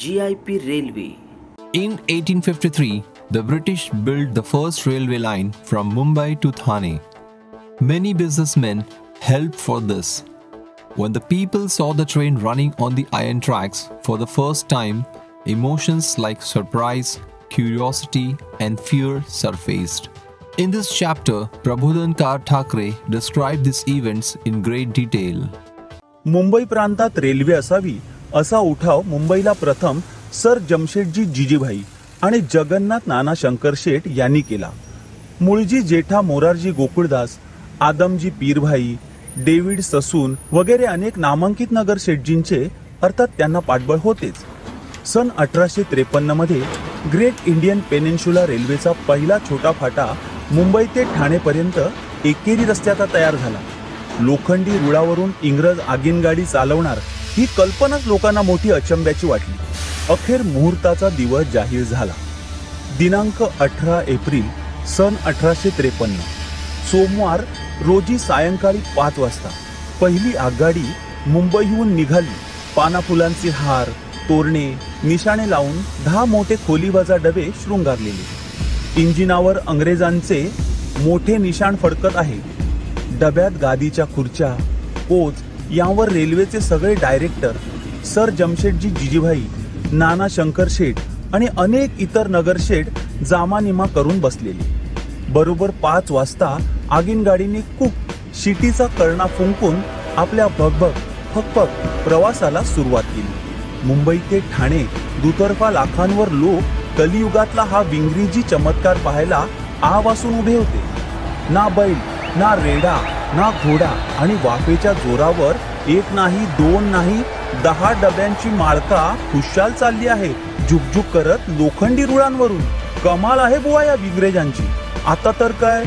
GIP Railway. In 1853, the British built the first railway line from Mumbai to Thane. Many businessmen helped for this. When the people saw the train running on the iron tracks for the first time, emotions like surprise, curiosity, and fear surfaced. In this chapter, Prabodhankar Thakre described these events in great detail. Mumbai प्रांतात railway असावी असा उठाव मुंबईला प्रथम sir Jamshedji Jeejeebhoy आणि जगन्नाथ नाना शंकर शेठ यांनी केला. मुळजी जेठा Morarji Gokuldas, आदमजी पीरभाई, David Sassoon वगैरे अनेक नामांकित नगर शेठजींचे अर्थात त्यांना पाठबळ होतेच. सन 1853 मध्ये ग्रेट इंडियन पेनिन्शुला रेल्वेचा पहिला छोटा फाटा मुंबई ते ठाणेपर्यंत एकेरी रस्त्याचा तयार झाला. लोखंडी रुळावरून इंग्रज आगीनगाडी चालवणार ही कल्पनाच लोकांना मोठी अचंब्याची वाटली. अखेर मुहूर्ताचा दिवस जाहीर झाला. दिनांक 18 एप्रिल सन 1853 सोमवार रोजी सायंकाळी 5 वाजता पहिली आगगाडी मुंबईहून निघाली. पानाफुलांचे हार, तोरणे, निशाणे लावून 10 मोठे खोलीवजा डबे शृंगारलेले. इंजिनावर अंग्रेजांचे मोठे निशाण फडकत आहे. डब्यात गादीच्या खुर्च्या, कोच यांवर रेल्वेचे सगळे डायरेक्टर, सर जमशेदजी जिजीभाई, नाना शंकर शेठ आणि अनेक इतर नगरशेठ जामानिमा करून बसलेले. बरोबर 5 वाजता आगीनगाडीने कुक शिटीचा कर्णा फुंकून आपल्या भगभग फकफक प्रवासाला सुरुवात केली. मुंबई ते ठाणे दुतर्फा लाखांवर लोक कलियुगातला हा विंगरीजी चमत्कार पाहायला आवासून उभे होते. ना बैल, ना रेडा, ना घोडा आणि वाफेच्या जोरावर 1 नाही 2 नाही 10 डब्यांची माळका खुशाल चालली आहे झुकझुक करत लोखंडी रुळांवरून. कमाल आहे बुवा या विंगरेजांची. आता तर काय